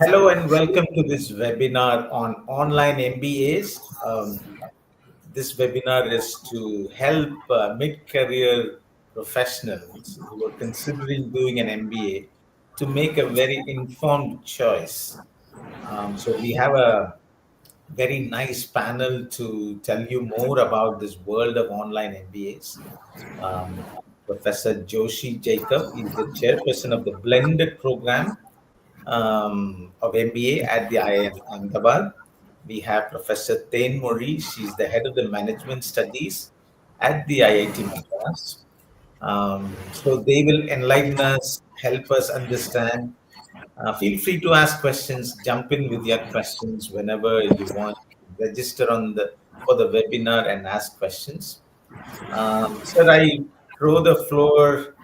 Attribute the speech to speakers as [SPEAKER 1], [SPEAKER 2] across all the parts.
[SPEAKER 1] Hello and welcome to this webinar on online MBAs. This webinar is to help mid-career professionals who are considering doing an MBA to make a very informed choice. So we have a very nice panel to tell you more about this world of online MBAs. Professor Joshi Jacob is the chairperson of the blended program of MBA at the IIM Ahmedabad. We have Professor Tain Mori. She's the head of the management studies at the IIT Madras. So they will enlighten us, help us understand. Feel free to ask questions. Jump in with your questions whenever you want. Register on the for the webinar and ask questions. Sir, I throw the floor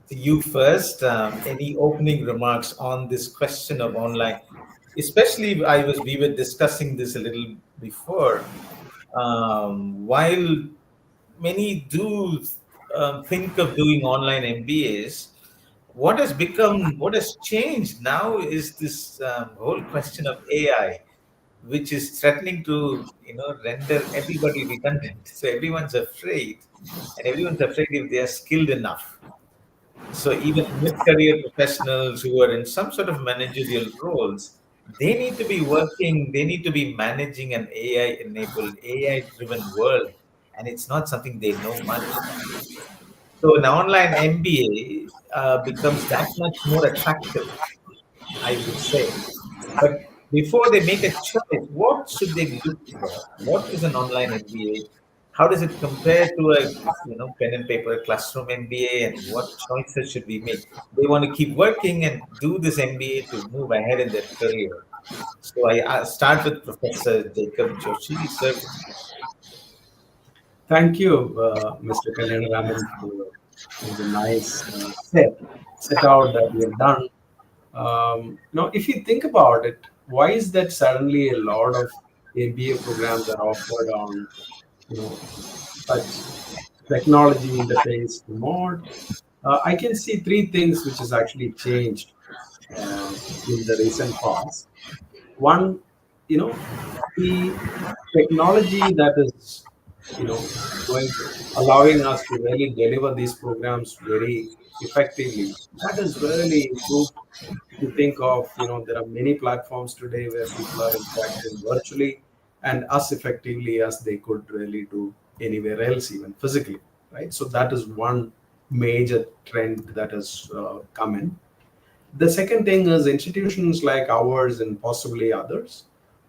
[SPEAKER 1] to you first. Any opening remarks on this question of online? Especially, we were discussing this a little before. While many do think of doing online MBAs, what has changed now is this whole question of AI, which is threatening to render everybody redundant. So everyone's afraid, and everyone's afraid if they are skilled enough. So even mid-career professionals who are in some sort of managerial roles, they need to be working, they need to be managing an AI-enabled, AI-driven world, and it's not something they know much about. So an online MBA becomes that much more attractive, I would say. But before they make a choice, what should they look for? What is an online MBA? How does it compare to a pen and paper classroom MBA, and what choices should we make? They want to keep working and do this MBA to move ahead in their career. So I start with Professor Jacob Joshi, sir.
[SPEAKER 2] Thank you, Mr. Kalyanaraman, for the nice set out that we have done. If you think about it, why is that suddenly a lot of MBA programs are offered on, such technology interface mode? I can see three things which has actually changed in the recent past. One, you know, the technology that is, going allowing us to really deliver these programs very effectively. That is really improved. If you think of, there are many platforms today where people are interacting virtually and as effectively as they could really do anywhere else, even physically, right? So that is one major trend that has come in. The second thing is institutions like ours and possibly others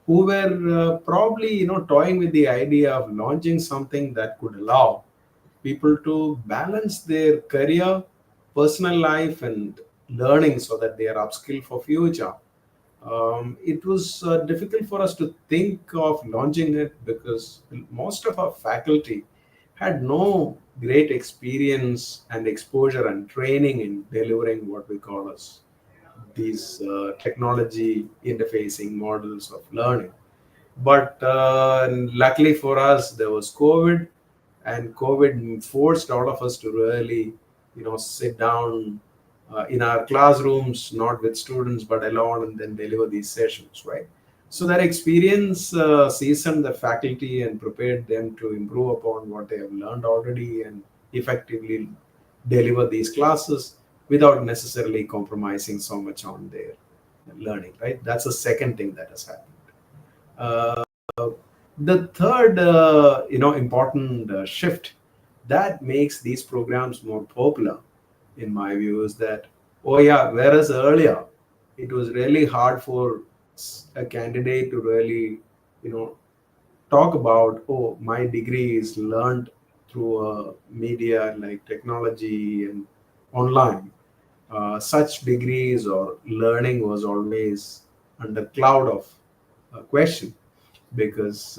[SPEAKER 2] who were probably toying with the idea of launching something that could allow people to balance their career, personal life, and learning so that they are upskilled for future. It was difficult for us to think of launching it because most of our faculty had no great experience and exposure and training in delivering what we call as these technology interfacing models of learning. But luckily for us, there was COVID, and COVID forced all of us to really, sit down in our classrooms, not with students, but alone, and then deliver these sessions, right? So that experience seasoned the faculty and prepared them to improve upon what they have learned already and effectively deliver these classes without necessarily compromising so much on their learning, right? That's the second thing that has happened. Uh, the third, important shift that makes these programs more popular, in my view, is that, oh yeah, whereas earlier it was really hard for a candidate to really, you know, talk about, oh, my degree is learned through media like technology and online. Such degrees or learning was always under cloud of question, because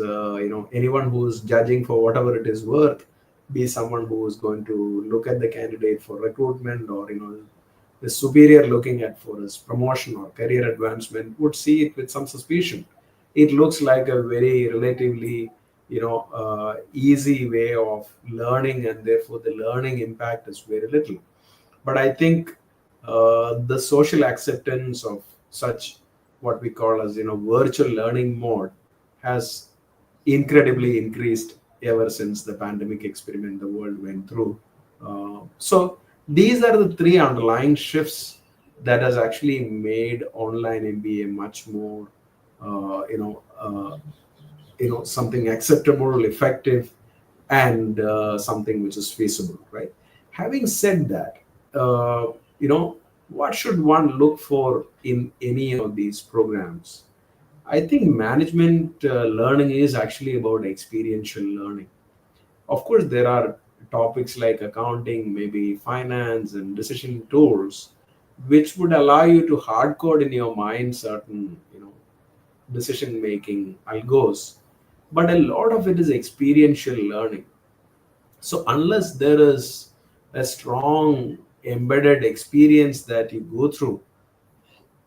[SPEAKER 2] anyone who's judging for whatever it is worth, be someone who is going to look at the candidate for recruitment, or the superior looking at for his promotion or career advancement, would see it with some suspicion. It looks like a very relatively easy way of learning, and therefore the learning impact is very little. But I think the social acceptance of such what we call as virtual learning mode has incredibly increased ever since the pandemic experiment the world went through. So these are the three underlying shifts that has actually made online MBA much more, uh, you know, uh, something acceptable, effective, and something which is feasible, right? Having said that, you know, what should one look for in any of these programs? I think management learning is actually about experiential learning. Of course, there are topics like accounting, maybe finance, and decision tools, which would allow you to hard code in your mind certain, decision making algos. But a lot of it is experiential learning. So unless there is a strong embedded experience that you go through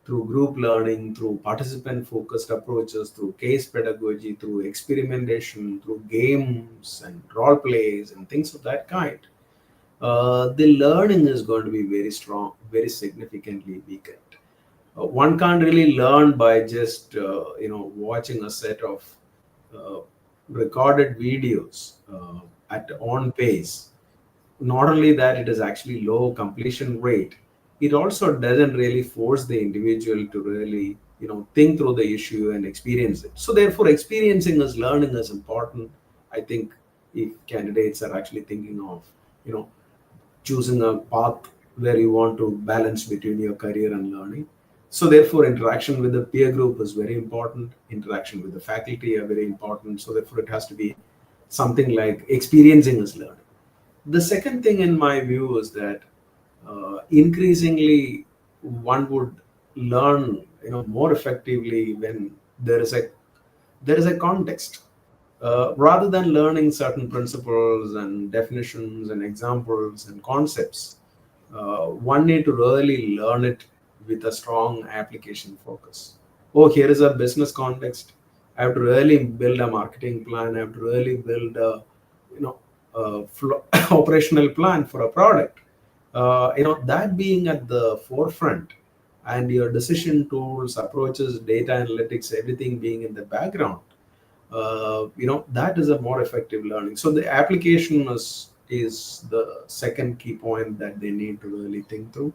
[SPEAKER 2] group learning, through participant focused approaches, through case pedagogy, through experimentation, through games and role plays and things of that kind, the learning is going to be very strong, very significantly weakened. One can't really learn by just watching a set of uh, recorded videos at on pace. Not only that, it is actually low completion rate. It also doesn't really force the individual to really think through the issue and experience it. So therefore experiencing as learning is important. I think if candidates are actually thinking of you know choosing a path where you want to balance between your career and learning. So therefore interaction with the peer group is very important, interaction with the faculty are very important. So therefore it has to be something like experiencing is learning. The second thing in my view is that increasingly one would learn more effectively when there is a context, rather than learning certain principles and definitions and examples and concepts. One need to really learn it with a strong application focus. Oh, here is a business context. I have to really build a marketing plan. I have to really build a you know operational plan for a product. That being at the forefront, and your decision tools, approaches, data analytics, everything being in the background, that is a more effective learning. So the application is the second key point that they need to really think through.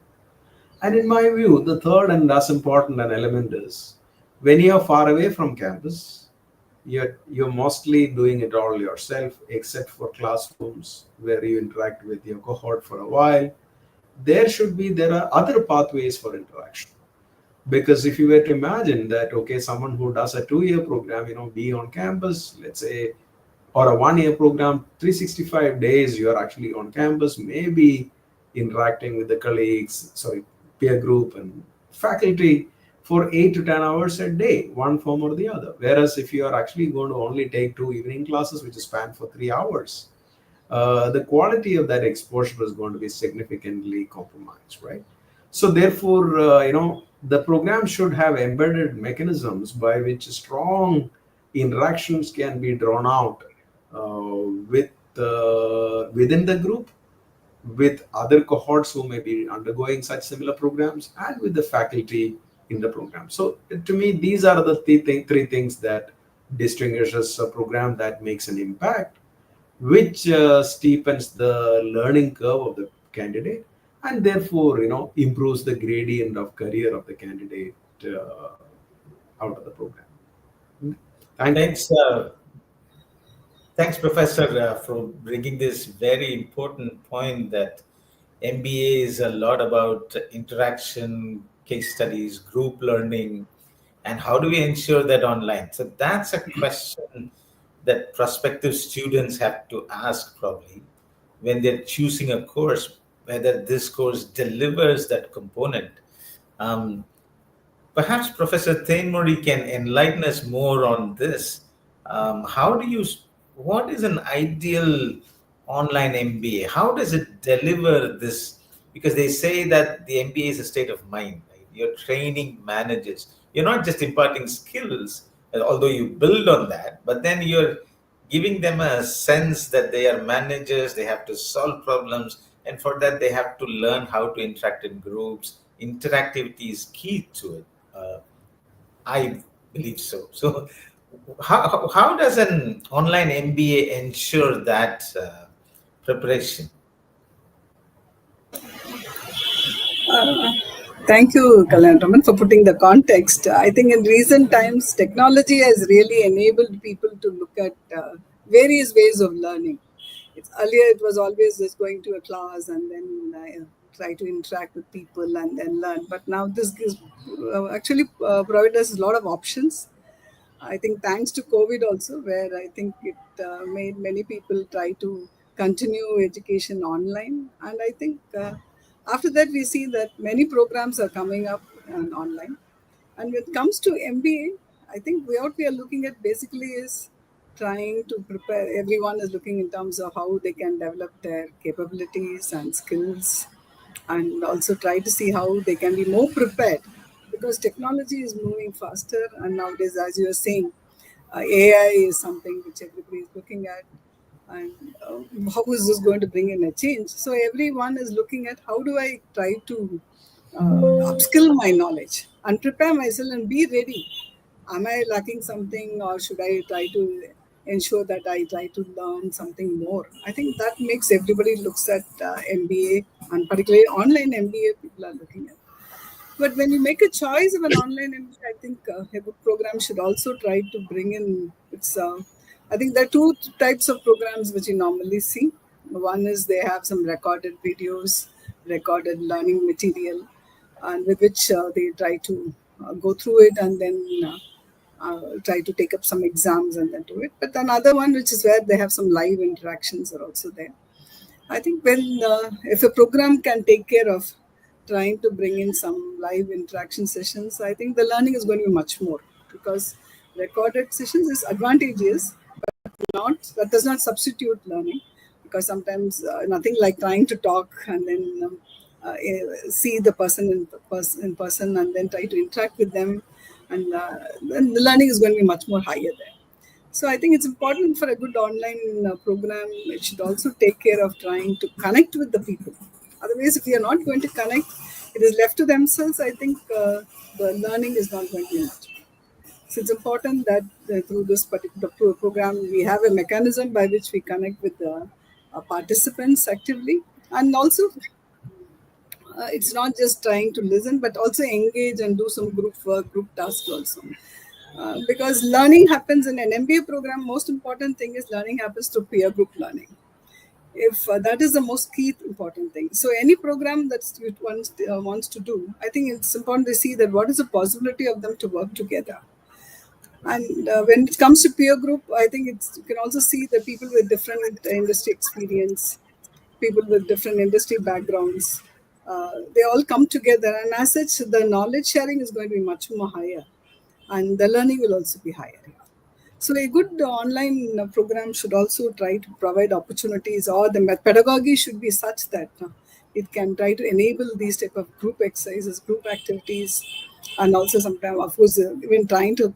[SPEAKER 2] And in my view, the third and as important an element is when you are far away from campus, you're mostly doing it all yourself, except for classrooms where you interact with your cohort for a while. There are other pathways for interaction. Because if you were to imagine that, okay, someone who does a 2-year program, be on campus, let's say, or a 1-year program, 365 days you are actually on campus, maybe interacting with the colleagues, sorry, peer group and faculty for 8 to 10 hours a day, one form or the other. Whereas if you are actually going to only take 2 evening classes, which is spanned for 3 hours, the quality of that exposure is going to be significantly compromised, right? So therefore, the program should have embedded mechanisms by which strong interactions can be drawn out with within the group, with other cohorts who may be undergoing such similar programs, and with the faculty in the program. So to me, these are the three things that distinguishes a program that makes an impact, which steepens the learning curve of the candidate, and therefore improves the gradient of career of the candidate out of the program. Thank you.
[SPEAKER 1] Thanks, thanks, Professor, for bringing this very important point that MBA is a lot about interaction, case studies, group learning, and how do we ensure that online? So that's a question that prospective students have to ask probably when they're choosing a course, whether this course delivers that component. Um, Perhaps Professor Thainmurray can enlighten us more on this. How do you, what is an ideal online MBA? How does it deliver this? Because they say that the MBA is a state of mind, right? You're training managers. You're not just imparting skills, although you build on that, but then you're giving them a sense that they are managers, they have to solve problems, and for that, they have to learn how to interact in groups. Interactivity is key to it. Uh, I believe so. So, how does an online MBA ensure that preparation?
[SPEAKER 3] Uh, Thank you, Kalyan for putting the context. I think in recent times, technology has really enabled people to look at various ways of learning. Earlier, it was always just going to a class and then try to interact with people and then learn. But now this gives actually provide us a lot of options. I think thanks to COVID also, where I think it made many people try to continue education online. And I think after that, we see that many programs are coming up online. And when it comes to MBA, I think what we are looking at basically is trying to prepare. Everyone is looking in terms of how they can develop their capabilities and skills, and also try to see how they can be more prepared, because technology is moving faster. And nowadays, as you are saying, AI is something which everybody is looking at. And how is this going to bring in a change? So everyone is looking at how do I try to upskill my knowledge and prepare myself and be ready. Am I lacking something, or should I try to ensure that I try to learn something more? I think that makes everybody looks at MBA, and particularly online MBA people are looking at. But when you make a choice of an online MBA, I think a good program should also try to bring in its. I think there are two types of programs which you normally see. One is they have some recorded videos, recorded learning material, and with which they try to go through it and then try to take up some exams and then do it. But another one, which is where they have some live interactions, are also there. I think when if a program can take care of trying to bring in some live interaction sessions, I think the learning is going to be much more, because recorded sessions is advantageous, not that does not substitute learning, because sometimes nothing like trying to talk and then see the person in person and then try to interact with them, and then the learning is going to be much more higher there. So I think it's important for a good online program. It should also take care of trying to connect with the people. Otherwise, if we are not going to connect, it is left to themselves. I think the learning is not going to be much. So it's important that through this particular program, we have a mechanism by which we connect with the participants actively. And also, it's not just trying to listen, but also engage and do some group work, group tasks also. Because learning happens in an MBA program, most important thing is learning happens through peer group learning. If that is the most key important thing. So any program that one wants to do, I think it's important to see that what is the possibility of them to work together. And when it comes to peer group, I think you can also see the people with different industry experience, people with different industry backgrounds. They all come together, and as such, the knowledge sharing is going to be much more higher, and the learning will also be higher. So a good online program should also try to provide opportunities, or the pedagogy should be such that it can try to enable these type of group exercises, group activities, and also sometimes, of course, even trying to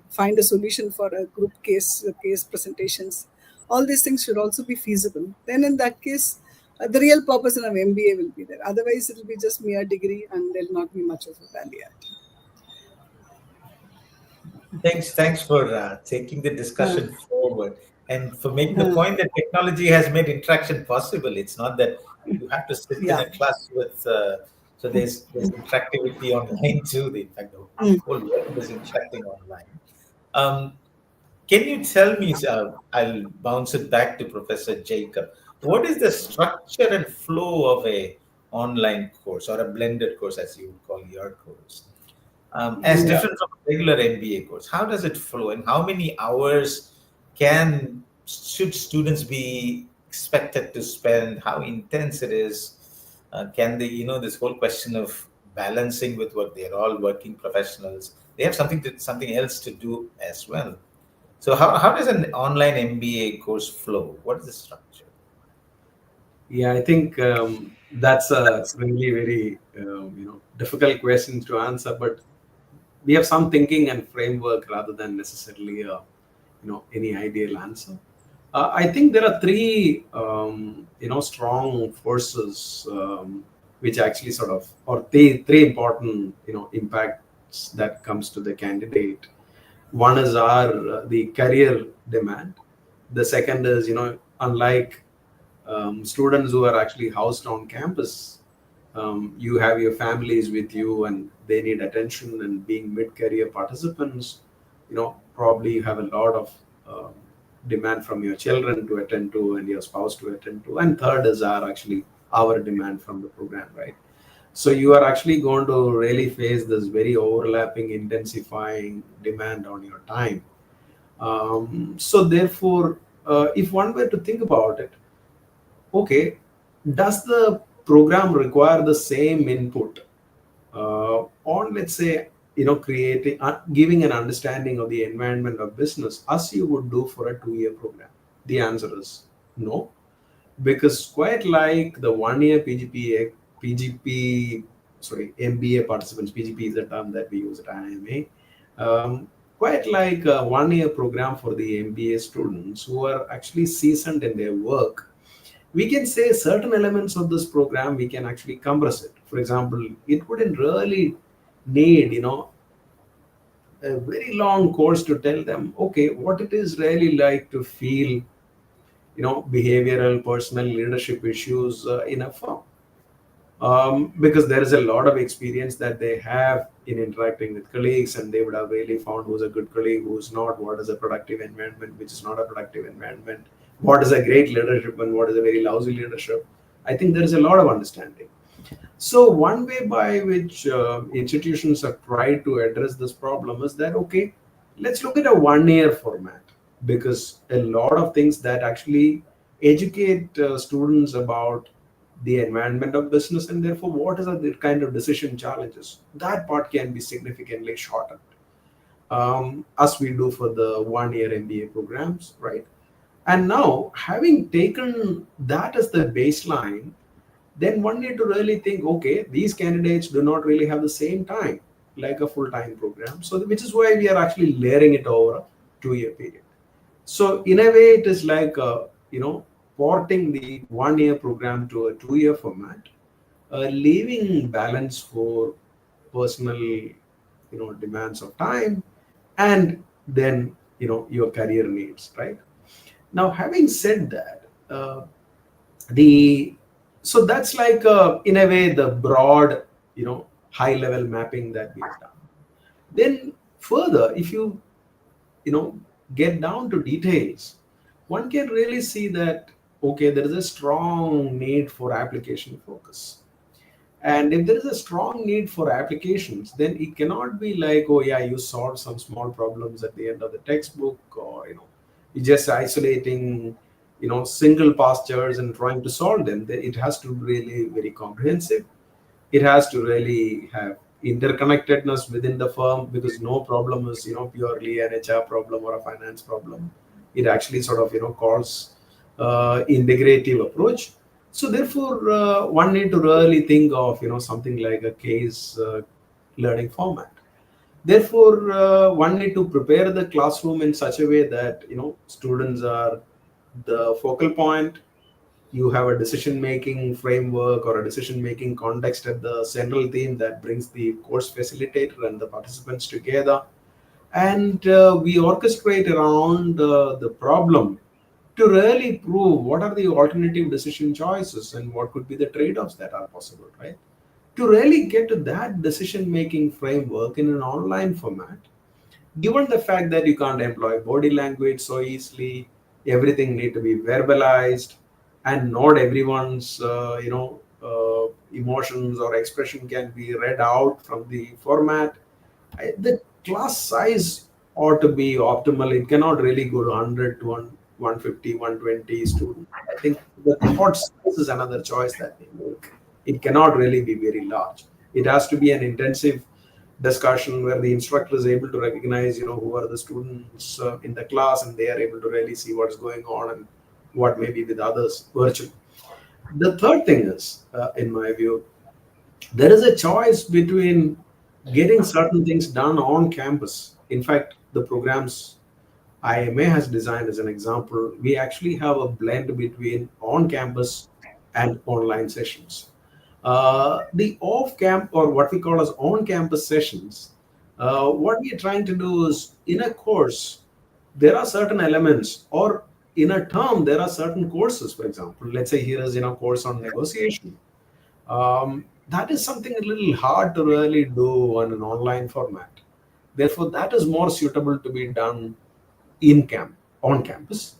[SPEAKER 3] find a solution for a group case presentations. All these things should also be feasible. Then in that case, the real purpose of MBA will be there. Otherwise, it will be just mere degree, and there will not be much of a value add.
[SPEAKER 1] Thanks for taking the
[SPEAKER 3] Uh,
[SPEAKER 1] discussion forward and for making the
[SPEAKER 3] uh,
[SPEAKER 1] point that technology has made interaction possible. It's not that you have to sit in
[SPEAKER 3] yeah.
[SPEAKER 1] a class with. So there's interactivity online too. In fact, the
[SPEAKER 3] Mm.
[SPEAKER 1] whole world is interacting online. Um, can you tell me? I'll bounce it back to Professor Jacob. What is the structure and flow of a online course or a blended course, as you would call your course? As
[SPEAKER 3] Yeah.
[SPEAKER 1] different from a regular MBA course. How does it flow, and how many hours should students be expected to spend? How intense it is? Can they, this whole question of balancing with what they're all working professionals. They have something else to do as well. So how does an online MBA course flow? What is the structure?
[SPEAKER 2] Yeah, I think that's a really very difficult question to answer, but we have some thinking and framework rather than necessarily any ideal answer. I think there are three strong forces which actually sort of, or three important impact demands that comes to the candidate. One is our the career demand. The second is, unlike students who are actually housed on campus, you have your families with you and they need attention, and being mid-career participants, probably you have a lot of demand from your children to attend to and your spouse to attend to. And third is our demand from the program, right? So you are actually going to really face this very overlapping, intensifying demand on your time. So therefore, if one were to think about it, okay, does the program require the same input on, let's say, creating, giving an understanding of the environment of business as you would do for a 2-year program? The answer is no, because quite like the 1-year PGP, sorry, MBA participants, PGP is the term that we use at IMA. Quite like a 1-year program for the MBA students who are actually seasoned in their work, we can say certain elements of this program we can actually compress it. For example, it wouldn't really need, a very long course to tell them, okay, what it is really like to feel, behavioral, personal leadership issues in a firm. Because there is a lot of experience that they have in interacting with colleagues, and they would have really found who's a good colleague, who's not, what is a productive environment, which is not a productive environment, what is a great leadership and what is a very lousy leadership. I think there is a lot of understanding. So one way by which institutions have tried to address this problem is that, okay, let's look at a 1-year format, because a lot of things that actually educate students about the environment of business, and therefore what is the kind of decision challenges, that part can be significantly shortened, as we do for the 1-year MBA programs, right? And now, having taken that as the baseline, then one need to really think, okay, these candidates do not really have the same time like a full-time program. So which is why we are actually layering it over a 2-year period. So in a way, it is like, porting the 1-year program to a 2-year format, leaving balance for personal, demands of time, and then, your career needs, right? Now, having said that, the so that's like, in a way, the broad, high level mapping that we have done. Then further, if you know get down to details, one can really see that, okay, there is a strong need for application focus. And if there is a strong need for applications, then it cannot be like, oh yeah, you solved some small problems at the end of the textbook, or you're just isolating, single postures and trying to solve them. It has to really very comprehensive. It has to really have interconnectedness within the firm, because no problem is, purely an HR problem or a finance problem. It actually sort of, calls integrative approach. So therefore, one need to really think of, something like a case learning format. Therefore, one need to prepare the classroom in such a way that, students are the focal point. You have a decision making framework or a decision making context at the central theme that brings the course facilitator and the participants together, and we orchestrate around the problem to really prove what are the alternative decision choices and what could be the trade-offs that are possible, right? To really get to that decision making framework in an online format, given the fact that you can't employ body language so easily, everything need to be verbalized, and not everyone's emotions or expression can be read out from the format. The class size ought to be optimal. It cannot really go to 100 to 150, 120 students. I think the cohort size is another choice that we make. It cannot really be very large. It has to be an intensive discussion where the instructor is able to recognize, who are the students in the class, and they are able to really see what's going on and what may be with others virtually. The third thing is, in my view, there is a choice between getting certain things done on campus. In fact, the programs IMA has designed, as an example, we actually have a blend between on campus and online sessions. The off camp, or what we call as on campus sessions, What we are trying to do is, in a course, there are certain elements, or in a term, there are certain courses. For example, let's say here is course on negotiation. That is something a little hard to really do on an online format. Therefore, that is more suitable to be done in camp, on campus.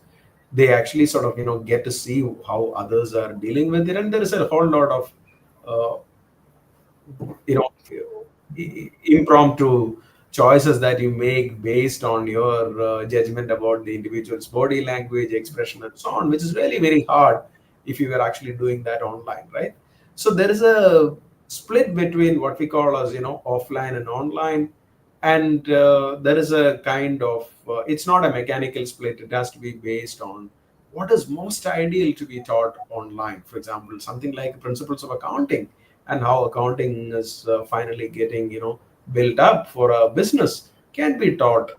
[SPEAKER 2] They actually sort of get to see how others are dealing with it, and there is a whole lot of uh, you know impromptu choices that you make based on your judgment about the individual's body language, expression, and so on, which is really very hard if you were actually doing that online, right? So there is a split between what we call as offline and online, and there is a kind of it's not a mechanical split. It has to be based on what is most ideal to be taught online. For example, something like principles of accounting, and how accounting is finally getting built up for a business, can be taught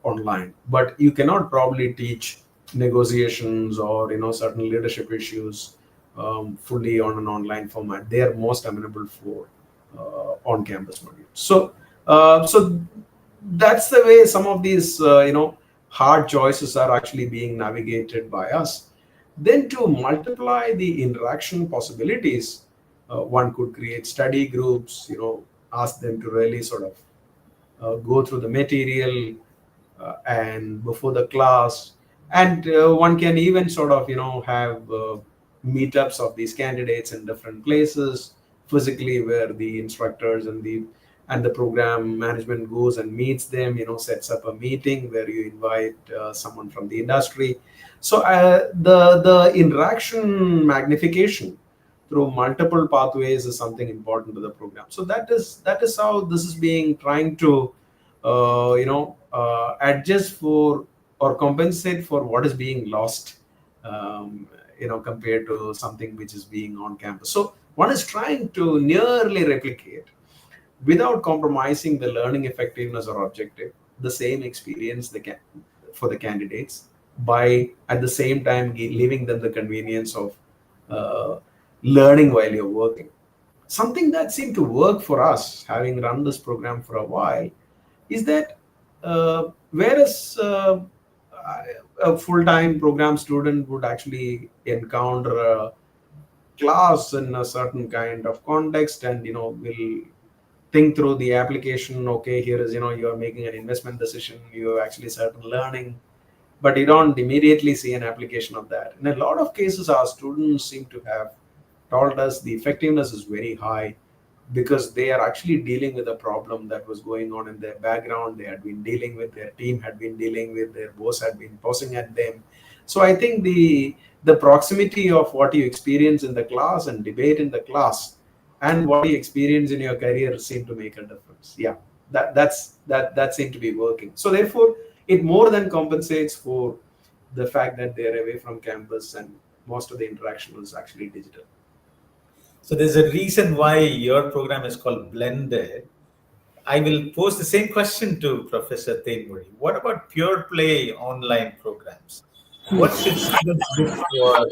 [SPEAKER 2] online. But you cannot probably teach negotiations or certain leadership issues fully on an online format. They are most amenable for on campus modules. So that's the way some of these hard choices are actually being navigated by us. Then, to multiply the interaction possibilities, one could create study groups, ask them to really sort of go through the material and before the class, and one can even sort of have meetups of these candidates in different places physically, where the instructors and the program management goes and meets them, sets up a meeting where you invite someone from the industry. So the interaction magnification through multiple pathways is something important to the program. So that is how this is being trying to adjust for or compensate for what is being lost, compared to something which is being on campus. So one is trying to nearly replicate, without compromising the learning effectiveness or objective, the same experience for the candidates, by at the same time leaving them the convenience of uh, learning while you're working. Something that seemed to work for us, having run this program for a while, is that whereas a full-time program student would actually encounter a class in a certain kind of context, and will think through the application. Okay, here is you're making an investment decision, you have actually certain learning, but you don't immediately see an application of that. In a lot of cases, our students seem to have told us the effectiveness is very high, because they are actually dealing with a problem that was going on in their background. They had been dealing with, their team had been dealing with, their boss had been posing at them. So I think the proximity of what you experience in the class and debate in the class, and what you experience in your career, seem to make a difference. Yeah, that seemed to be working. So therefore, it more than compensates for the fact that they're away from campus and most of the interaction was actually digital.
[SPEAKER 1] So there's a reason why your program is called Blended. I will pose the same question to Professor Thenmuri. What about pure play online programs? What should students look for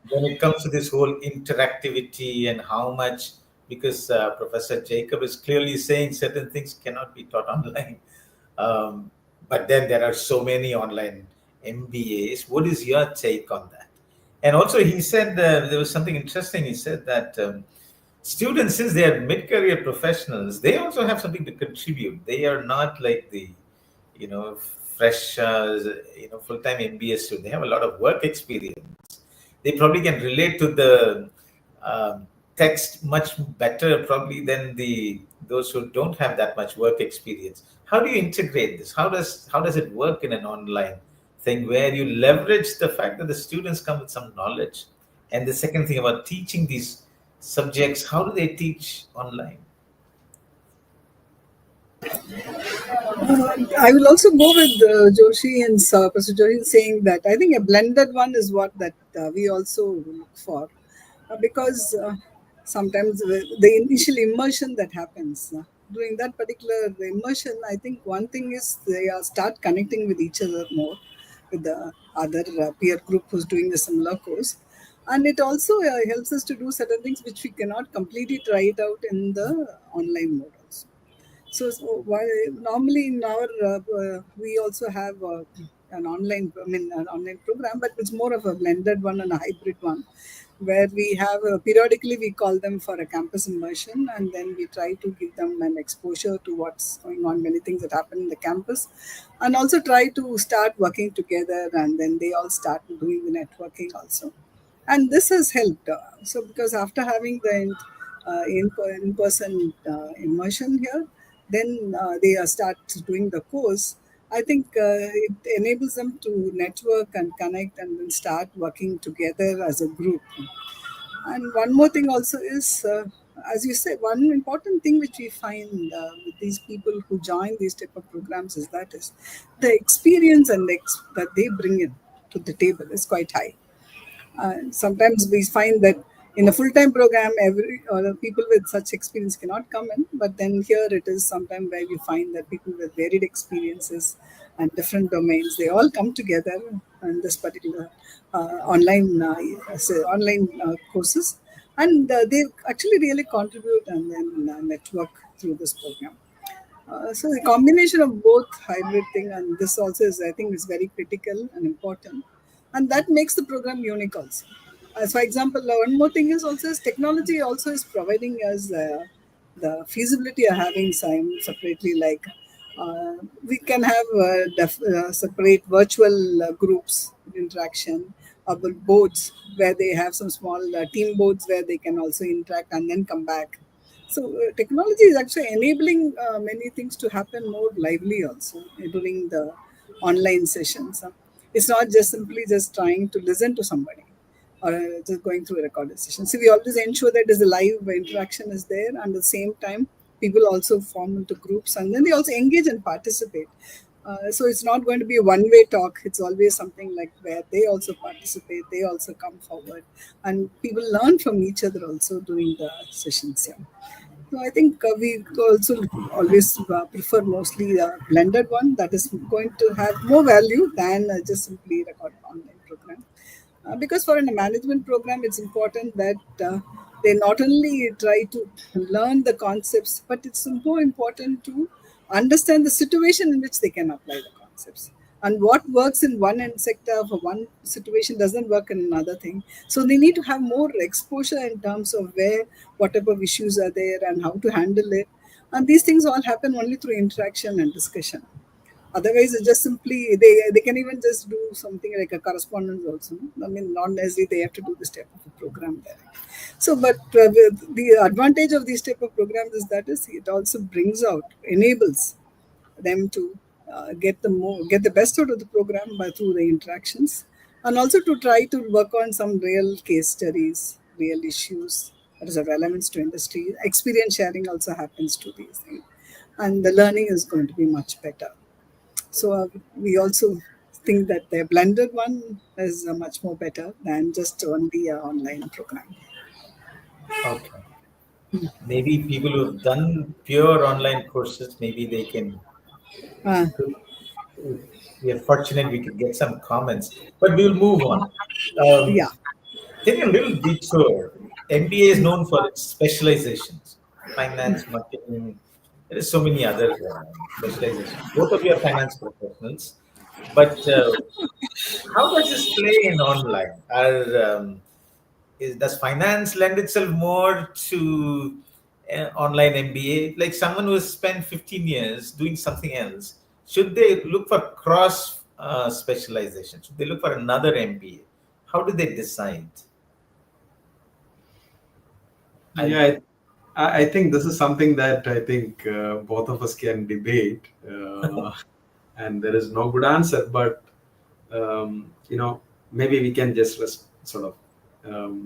[SPEAKER 1] when it comes to this whole interactivity and how much? Because Professor Jacob is clearly saying certain things cannot be taught online. Um, but then there are so many online MBAs. What is your take on that? And also, he said there was something interesting. He said that students, since they are mid-career professionals, they also have something to contribute. They are not like the, fresh, full-time MBA student. They have a lot of work experience. They probably can relate to the text much better, probably, than the those who don't have that much work experience. How do you integrate this? How does it work in an online thing where you leverage the fact that the students come with some knowledge? And the second thing about teaching these subjects, how do they teach online?
[SPEAKER 3] I will also go with Joshi and Professor Joshi saying that I think a blended one is what that we also look for, because sometimes the initial immersion that happens during that particular immersion, I think one thing is they start connecting with each other more, with the other peer group who's doing the similar course, and it also helps us to do certain things which we cannot completely try it out in the online mode also. Normally in our we also have an online program, but it's more of a blended one and a hybrid one, where we have periodically we call them for a campus immersion, and then we try to give them an exposure to what's going on, many things that happen in the campus, and also try to start working together, and then they all start doing the networking also, and this has helped. So because after having the in-person immersion here, then they start doing the course. I think it enables them to network and connect and then start working together as a group. And one more thing also is, as you said, one important thing which we find with these people who join these type of programs is the experience and that they bring in to the table is quite high. Sometimes we find that in a full-time program, every people with such experience cannot come in. But then here it is sometimes where we find that people with varied experiences and different domains, they all come together in this particular online courses, and they actually really contribute and then network through this program. So the combination of both hybrid thing and this also is, I think, is very critical and important, and that makes the program unique also. As for example, one more thing is also is technology also is providing us the feasibility of having some separately, like we can have separate virtual groups interaction, boards where they have some small team boards where they can also interact and then come back. So technology is actually enabling many things to happen more lively also during the online sessions. It's not just simply just trying to listen to somebody or just going through a recorded session. So we always ensure that there's a live interaction is there, and at the same time, people also form into groups and then they also engage and participate. So it's not going to be a one-way talk. It's always something like where they also participate, they also come forward, and people learn from each other also during the sessions. Yeah. So I think we also always prefer mostly a blended one that is going to have more value than just simply record online program. Because for a management program, it's important that they not only try to learn the concepts, but it's more important to understand the situation in which they can apply the concepts. And what works in one end sector for one situation doesn't work in another thing. So they need to have more exposure in terms of where, what type of issues are there and how to handle it. And these things all happen only through interaction and discussion. Otherwise, it's just simply they can even just do something like a correspondence also. I mean, not necessarily they have to do this type of a program there. So, but the advantage of these type of programs is that is it also brings out, enables them to get the best out of the program by through the interactions, and also to try to work on some real case studies, real issues that is of relevance to industry. Experience sharing also happens to these things, and the learning is going to be much better. So we also think that the blended one is much more better than just only an online program.
[SPEAKER 1] Okay. Maybe people who've done pure online courses, maybe they can.
[SPEAKER 3] Uh,
[SPEAKER 1] If we are fortunate, we could get some comments, but we'll move on. Um,
[SPEAKER 3] yeah.
[SPEAKER 1] Take a little detour. MBA is known for its specializations, finance, marketing. There is so many other specializations. Both of you are finance professionals, but how does this play in online? Does finance lend itself more to online MBA? Like someone who has spent 15 years doing something else, should they look for cross specialization? Should they look for another MBA? How do they decide? I,
[SPEAKER 2] Yeah, I think this is something that I think both of us can debate, and there is no good answer. But maybe we can just sort of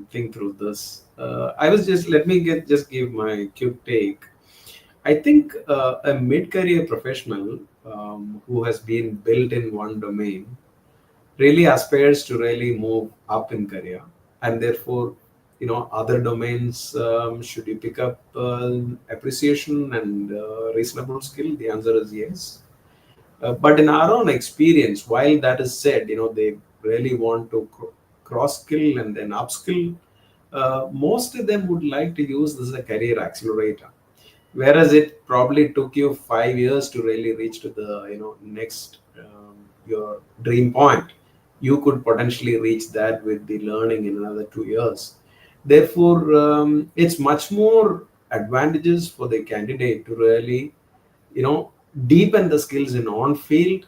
[SPEAKER 2] think through this. I was just let me just give my quick take. I think a mid-career professional who has been built in one domain really aspires to really move up in career, and therefore other domains, should you pick up appreciation and reasonable skill, the answer is yes. But in our own experience, while that is said, they really want to cross skill and then upskill. Most of them would like to use this as a career accelerator. whereas it probably took you 5 years to really reach to the next your dream point. You could potentially reach that with the learning in another 2 years. Therefore, it's much more advantages for the candidate to really deepen the skills in on field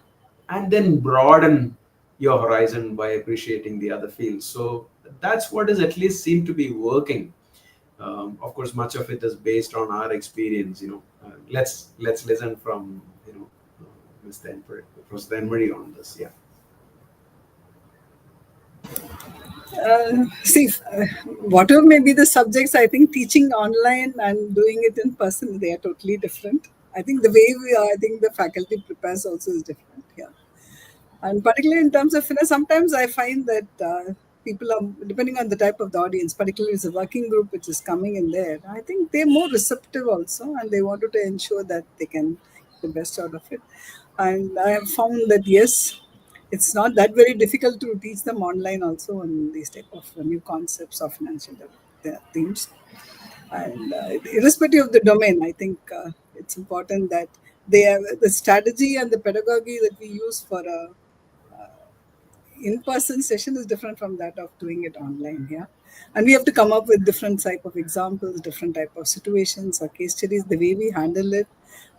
[SPEAKER 2] and then broaden your horizon by appreciating the other fields. So that's what is at least seem to be working. Of course, much of it is based on our experience. Let's listen from Mr. Professor Enmary on this. Yeah.
[SPEAKER 3] See, whatever may be the subjects, I think teaching online and doing it in person, they are totally different. I think the way I think the faculty prepares also is different. Yeah. And particularly in terms of, sometimes I find that people are, depending on the type of the audience, particularly it's a working group which is coming in there, I think they're more receptive also, and they wanted to ensure that they can get the best out of it. And I have found that, yes, it's not that very difficult to teach them online also on these type of new concepts of financial themes. And irrespective of the domain, I think it's important that they have the strategy and the pedagogy that we use for a in-person session is different from that of doing it online. Yeah, and we have to come up with different type of examples, different type of situations or case studies, the way we handle it.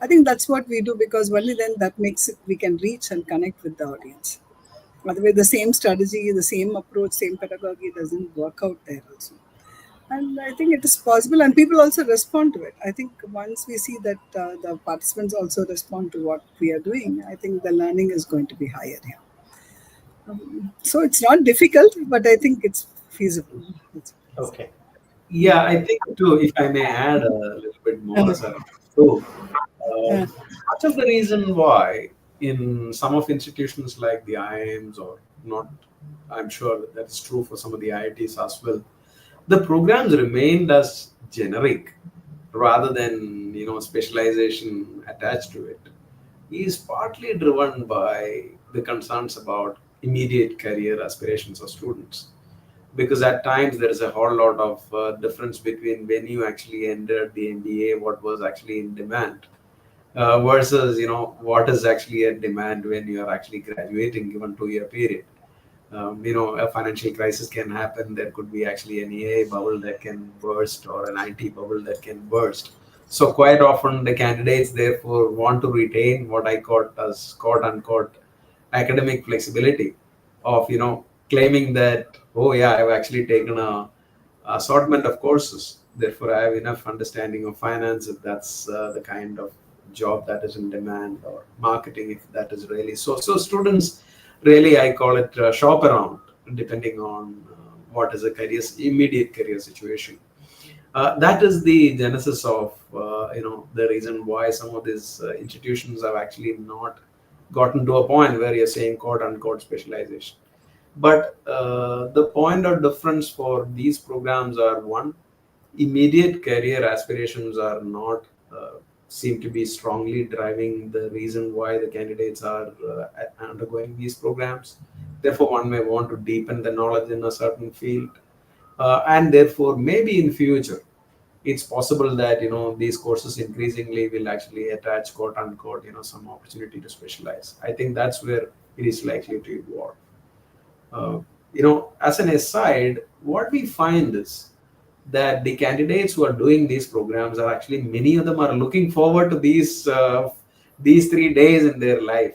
[SPEAKER 3] I think that's what we do, because only then that makes it, we can reach and connect with the audience. Otherwise, the same strategy, the same approach, same pedagogy doesn't work out there also. And I think it is possible, and people also respond to it. I think once we see that the participants also respond to what we are doing, I think the learning is going to be higher here. So it's not difficult, but I think it's feasible.
[SPEAKER 1] Okay.
[SPEAKER 2] Yeah, I think too, if I may add a little bit more, sir. So,
[SPEAKER 3] Uh,
[SPEAKER 2] much of the reason why in some of institutions like the IIMs or not, I'm sure that that's true for some of the IITs as well, the programs remained as generic rather than specialization attached to it, is partly driven by the concerns about immediate career aspirations of students, because at times there is a whole lot of difference between when you actually entered the MBA, what was actually in demand, versus what is actually at demand when you are actually graduating given 2 year period. A financial crisis can happen. There could be actually an EA bubble that can burst or an IT bubble that can burst. So quite often the candidates therefore want to retain what I call as quote unquote academic flexibility of claiming that, oh yeah, I've actually taken a assortment of courses, therefore I have enough understanding of finance if that's the kind of job that is in demand, or marketing if that is really so students really, I call it shop around depending on what is a career immediate career situation. That is the genesis of the reason why some of these institutions have actually not gotten to a point where you're saying quote unquote specialization. But the point or difference for these programs are, one, immediate career aspirations are not seem to be strongly driving the reason why the candidates are undergoing these programs. Therefore, one may want to deepen the knowledge in a certain field, and therefore, maybe in future, it's possible that these courses increasingly will actually attach quote unquote some opportunity to specialize. I think that's where it is likely to evolve. uh, as an aside, what we find is that the candidates who are doing these programs are actually, many of them are looking forward to these 3 days in their life,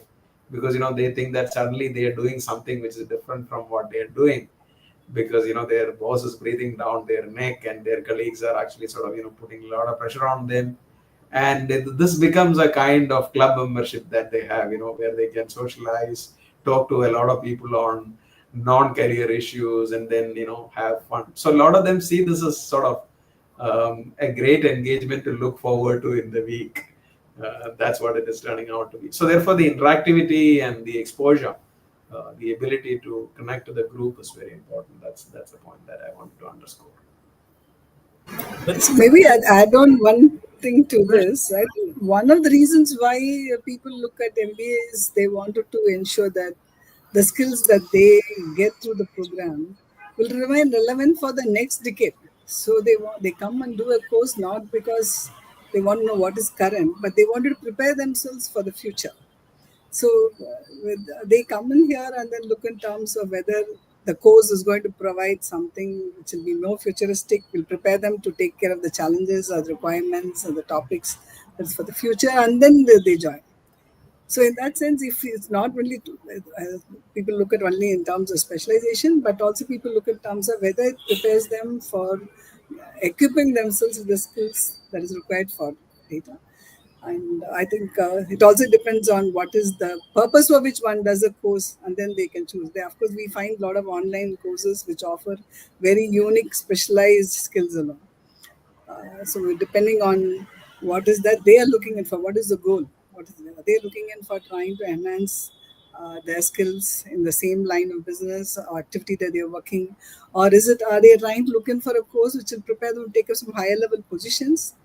[SPEAKER 2] because they think that suddenly they are doing something which is different from what they are doing, because their boss is breathing down their neck and their colleagues are actually sort of putting a lot of pressure on them, and this becomes a kind of club membership that they have, where they can socialize, talk to a lot of people on non-career issues, and then have fun. So a lot of them see this as sort of a great engagement to look forward to in the week. That's what it is turning out to be. So therefore the interactivity and the exposure, the ability to connect to the group is very important. That's the point that I wanted to underscore.
[SPEAKER 1] But
[SPEAKER 3] So maybe I'd add on one thing to this. I think one of the reasons why people look at MBA is they wanted to ensure that the skills that they get through the program will remain relevant for the next decade. So they come and do a course not because They want to know what is current, but they wanted to prepare themselves for the future. So they come in here and then look in terms of whether the course is going to provide something which will be more futuristic, will prepare them to take care of the challenges or the requirements or the topics that's for the future, and then they join. So in that sense, if it's not only people look at only in terms of specialization, but also people look in terms of whether it prepares them for equipping themselves with the skills that is required for data. And I think it also depends on what is the purpose for which one does a course, and then they can choose. Of course, we find a lot of online courses which offer very unique, specialized skills alone. So depending on what is that they are looking in for, what is the goal? What is are they looking in for trying to enhance their skills in the same line of business or activity that they are working, or is it are they trying to look in for a course which will prepare them to take up some higher level positions?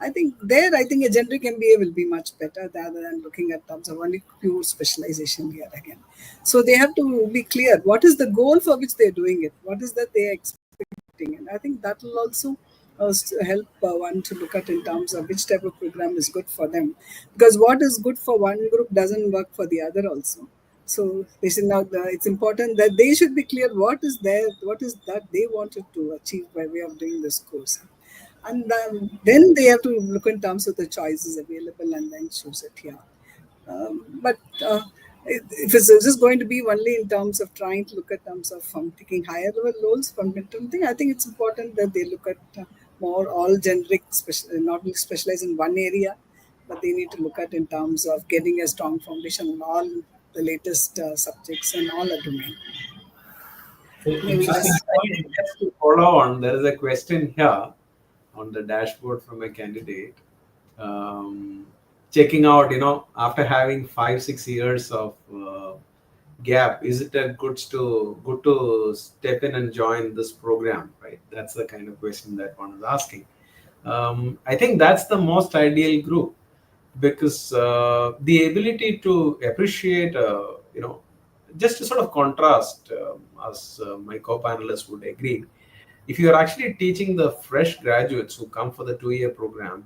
[SPEAKER 3] I think a generic MBA will be much better rather than looking at terms of only pure specialization here again. So they have to be clear what is the goal for which they're doing it, what is that they are expecting, and I think that will also help one to look at in terms of which type of program is good for them, because what is good for one group doesn't work for the other also. So they should now it's important that they should be clear what is that they wanted to achieve by way of doing this course, and then they have to look in terms of the choices available and then choose it here. But if it's just going to be only in terms of trying to look at terms of taking higher level roles from midterm thing, I think it's important that they look at more all generic, not only specialize in one area, but they need to look at in terms of getting a strong foundation in all the latest subjects and all the domain. Maybe
[SPEAKER 2] I
[SPEAKER 1] Interesting
[SPEAKER 3] this.
[SPEAKER 2] think
[SPEAKER 1] point.
[SPEAKER 2] just to follow on, there is a question here on the dashboard from a candidate. Checking out, after having 5-6 years of gap, is it a good to step in and join this program, right? That's the kind of question that one is asking. I think that's the most ideal group, because the ability to appreciate, just to sort of contrast, as my co-panelists would agree, if you are actually teaching the fresh graduates who come for the 2-year program,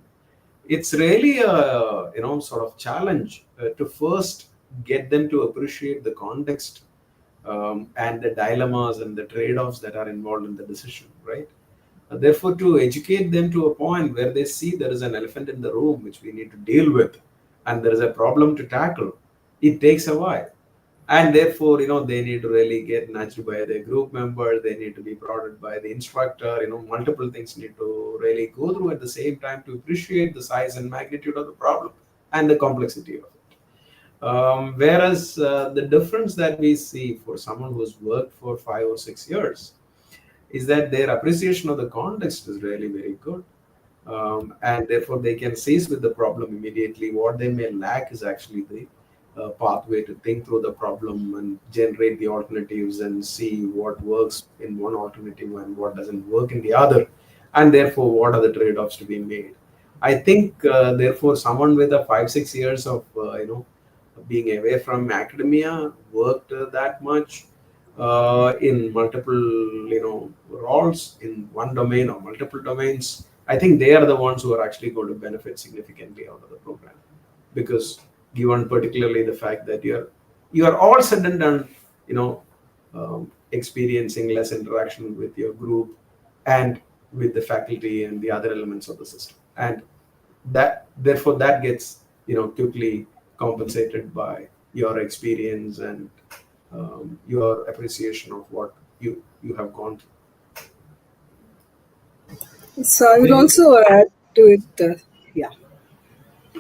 [SPEAKER 2] it's really a sort of challenge to first get them to appreciate the context, and the dilemmas and the trade-offs that are involved in the decision, right? Therefore, to educate them to a point where they see there is an elephant in the room which we need to deal with, and there is a problem to tackle, it takes a while. And therefore, they need to really get nudged by the group member, they need to be prodded by the instructor, multiple things need to really go through at the same time to appreciate the size and magnitude of the problem and the complexity of it. Whereas the difference that we see for someone who's worked for 5 or 6 years is that their appreciation of the context is really very good. And therefore they can seize with the problem immediately. What they may lack is actually the pathway to think through the problem and generate the alternatives and see what works in one alternative and what doesn't work in the other, and therefore what are the trade-offs to be made. I think therefore someone with a 5-6 years of being away from academia, worked that much in multiple roles in one domain or multiple domains, I think they are the ones who are actually going to benefit significantly out of the program, because given particularly the fact that you are all said and done, experiencing less interaction with your group and with the faculty and the other elements of the system, and that therefore that gets quickly compensated by your experience and your appreciation of what you have gone through.
[SPEAKER 3] So I would also add to it, yeah,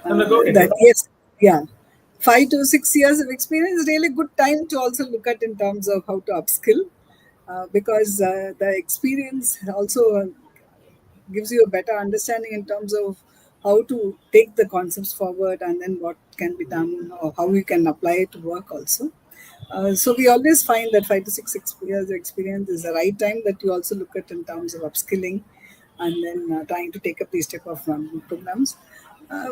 [SPEAKER 1] No, go ahead.
[SPEAKER 3] that yes, yeah, 5 to 6 years of experience is really good time to also look at in terms of how to upskill, because the experience also gives you a better understanding in terms of how to take the concepts forward and then what can be done or how you can apply it to work also. So we always find that 5 to 6 years of experience is the right time that you also look at in terms of upskilling and then trying to take up these type of programs,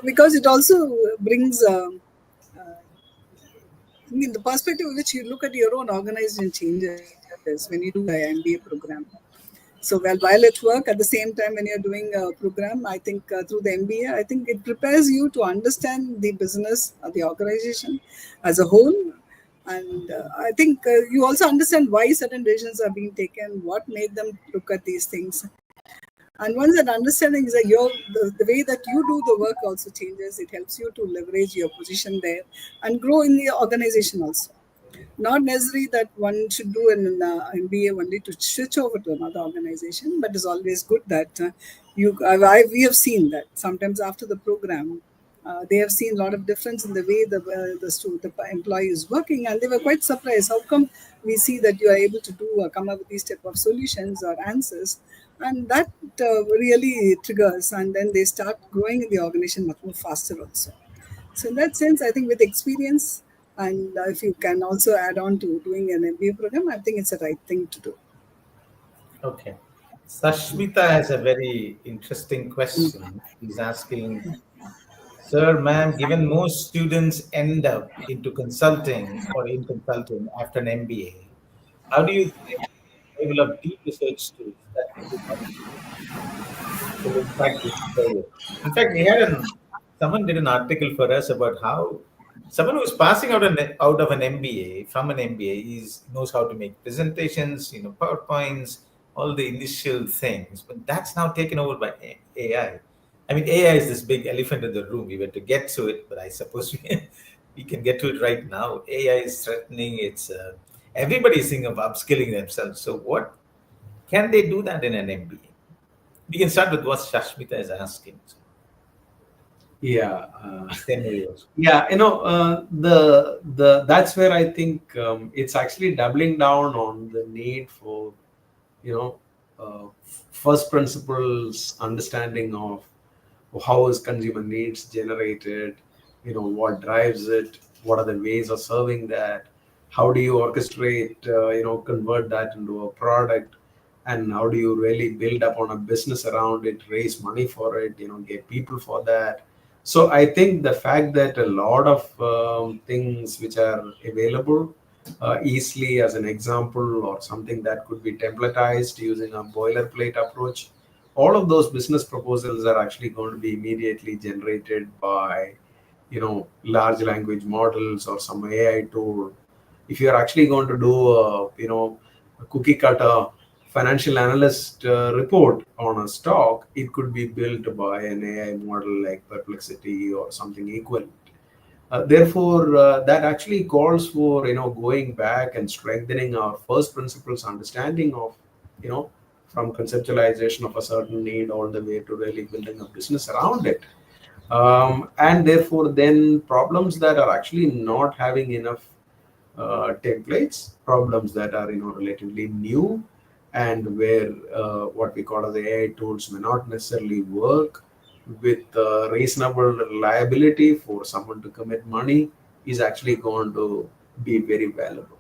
[SPEAKER 3] because it also brings I mean, the perspective in which you look at your own organization changes when you do an MBA program. So while at work, at the same time, when you're doing a program, I think through the MBA, I think it prepares you to understand the business, the organization as a whole. And I think you also understand why certain decisions are being taken, what made them look at these things. And once that understanding is that the way that you do the work also changes, it helps you to leverage your position there and grow in the organization also. Not necessary that one should do an MBA only to switch over to another organization, but it's always good that we have seen that sometimes after the program, they have seen a lot of difference in the way the employee is working, and they were quite surprised. How come we see that you are able to come up with these type of solutions or answers, and that really triggers, and then they start growing in the organization much more faster also. So in that sense, I think with experience, and if you can also add on to doing an MBA program, I think it's the right thing to do.
[SPEAKER 1] Okay. Sashmita has a very interesting question. He's asking, Sir, ma'am, given most students end up into consulting or in consulting after an MBA, how do you think develop deep research tools that will impact this career? In fact, someone did an article for us about how someone who's passing out of an MBA from an MBA knows how to make presentations, PowerPoints, all the initial things, but that's now taken over by AI. I mean, AI is this big elephant in the room. We were to get to it, but I suppose we can get to it right now. AI is threatening. Everybody's thinking of upskilling themselves. So, what can they do that in an MBA? We can start with what Shashmita is asking.
[SPEAKER 2] Yeah.
[SPEAKER 1] Scenarios.
[SPEAKER 2] Yeah, the that's where I think it's actually doubling down on the need for you know first principles understanding of how is consumer needs generated, what drives it, what are the ways of serving that, how do you orchestrate, convert that into a product, and how do you really build upon a business around it, raise money for it, get people for that. So I think the fact that a lot of things which are available easily as an example or something that could be templatized using a boilerplate approach, all of those business proposals are actually going to be immediately generated by large language models or some AI tool. If you're actually going to do a cookie cutter financial analyst report on a stock, it could be built by an AI model like Perplexity or something equal. Therefore, that actually calls for going back and strengthening our first principles understanding of from conceptualization of a certain need all the way to really building a business around it. And therefore, then problems that are actually not having enough templates, problems that are relatively new, and where what we call as the AI tools may not necessarily work with reasonable reliability for someone to commit money, is actually going to be very valuable.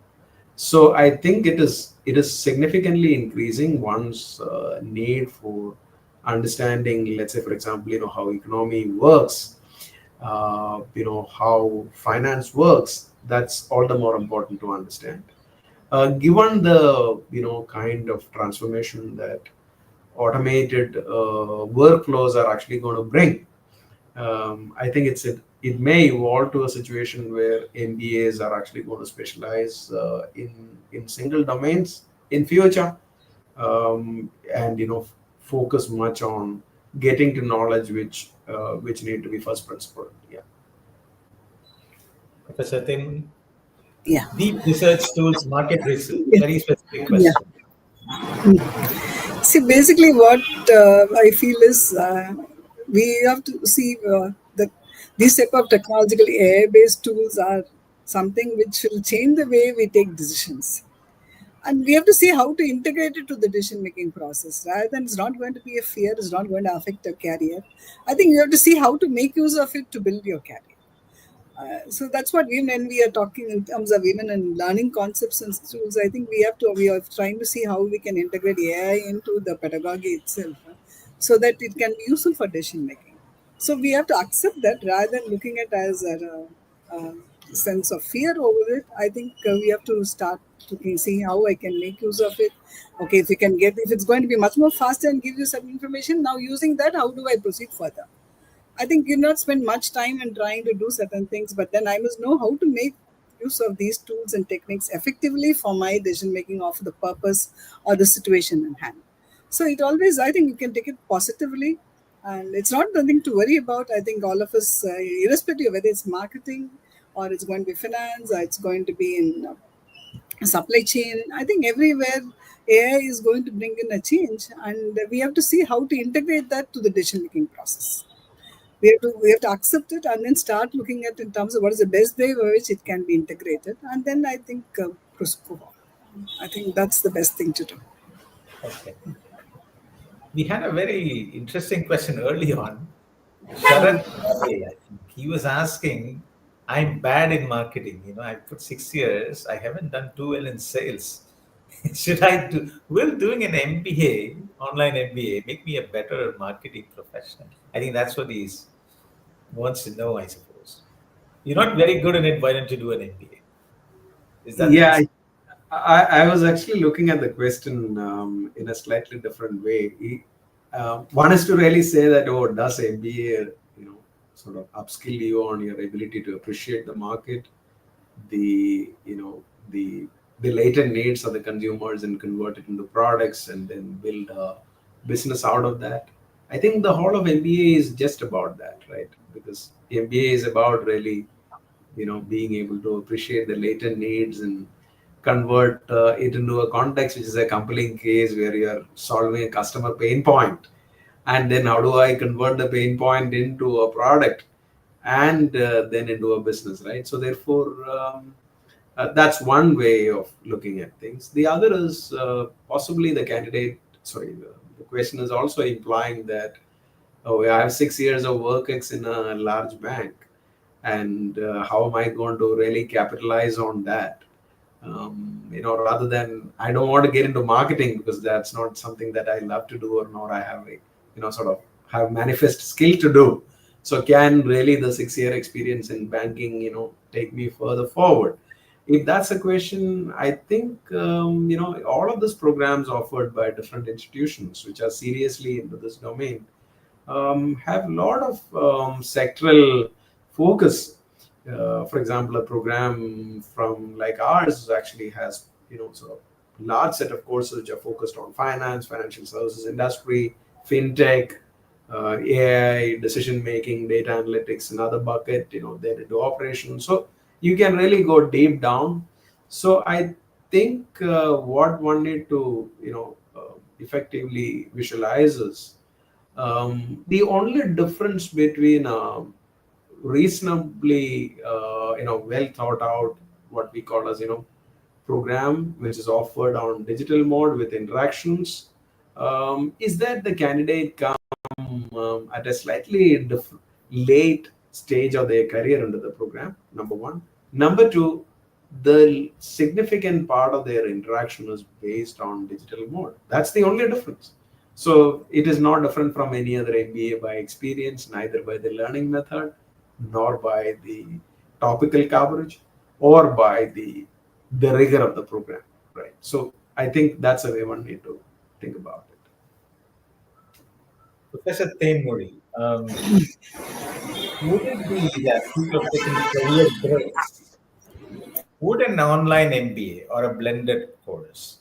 [SPEAKER 2] So I think it is significantly increasing one's need for understanding, let's say, for example, how economy works, how finance works. That's all the more important to understand. Given the kind of transformation that automated workflows are actually going to bring, I think it may evolve to a situation where MBAs are actually going to specialize in single domains in future, and focus much on getting to knowledge which need to be first principle. Yeah.
[SPEAKER 1] Professor Tim,
[SPEAKER 3] Yeah.
[SPEAKER 1] deep research tools, market research,
[SPEAKER 3] Yeah.
[SPEAKER 1] very specific
[SPEAKER 3] Yeah.
[SPEAKER 1] question.
[SPEAKER 3] See, basically, what I feel is we have to see that these type of technological AI-based tools are something which will change the way we take decisions. And we have to see how to integrate it to the decision making process rather than it's not going to be a fear, it's not going to affect a career. I think you have to see how to make use of it to build your career. So that's what when we are talking in terms of even in learning concepts and tools, I think we are trying to see how we can integrate AI into the pedagogy itself, so that it can be useful for decision making. So we have to accept that rather than looking at as a sense of fear over it. I think we have to start looking, see how I can make use of it. Okay, if it's going to be much more faster and give you some information, now using that, how do I proceed further? I think you not spend much time in trying to do certain things, but then I must know how to make use of these tools and techniques effectively for my decision making of the purpose or the situation in hand. So it always, I think you can take it positively, and it's not nothing to worry about. I think all of us, irrespective of whether it's marketing or it's going to be finance or it's going to be in supply chain, I think everywhere AI is going to bring in a change, and we have to see how to integrate that to the decision making process. We have to accept it and then start looking at in terms of what is the best way by which it can be integrated, and then I think go on. I think that's the best thing to do.
[SPEAKER 1] Okay. We had a very interesting question early on. Sharat, I think he was asking, I'm bad in marketing. I put 6 years. I haven't done too well in sales. Should I do? Will doing an MBA, online MBA, make me a better marketing professional? I think that's what he wants to know, I suppose. You're not very good in it. Why don't you do an MBA? Is that the
[SPEAKER 2] Yeah,
[SPEAKER 1] reason?
[SPEAKER 2] I was actually looking at the question in a slightly different way. One is to really say that, oh, does MBA, sort of upskill you on your ability to appreciate the market, the the latent needs of the consumers, and convert it into products and then build a business out of that. I think the whole of MBA is just about that, right? Because MBA is about really being able to appreciate the latent needs and convert it into a context which is a compelling case where you're solving a customer pain point, and then how do I convert the pain point into a product and then into a business, right? So therefore, that's one way of looking at things. The other is possibly the candidate, sorry, the question is also implying that, oh, I have 6 years of work ex in a large bank, and how am I going to really capitalize on that? Rather than, I don't want to get into marketing because that's not something that I love to do, or not I have a, sort of have manifest skill to do. So can really the 6 year experience in banking, take me further forward? If that's a question, I think, all of these programs offered by different institutions which are seriously into this domain have a lot of sectoral focus. For example, a program from like ours actually has, sort of large set of courses which are focused on finance, financial services industry, fintech, AI, decision making, data analytics, another bucket, then into operations. So you can really go deep down. So I think what one need to, effectively visualize is the only difference between reasonably well thought out, what we call as program which is offered on digital mode with interactions, is that the candidate come at a slightly late stage of their career into the program, number one. Number two, the significant part of their interaction is based on digital mode. That's the only difference. So it is not different from any other MBA by experience, neither by the learning method, nor by the topical coverage, or by the rigor of the program. Right. So I think that's a way one need to think about it.
[SPEAKER 1] Professor Temuri, would it be that people are taking career breaks? Would an online MBA or a blended course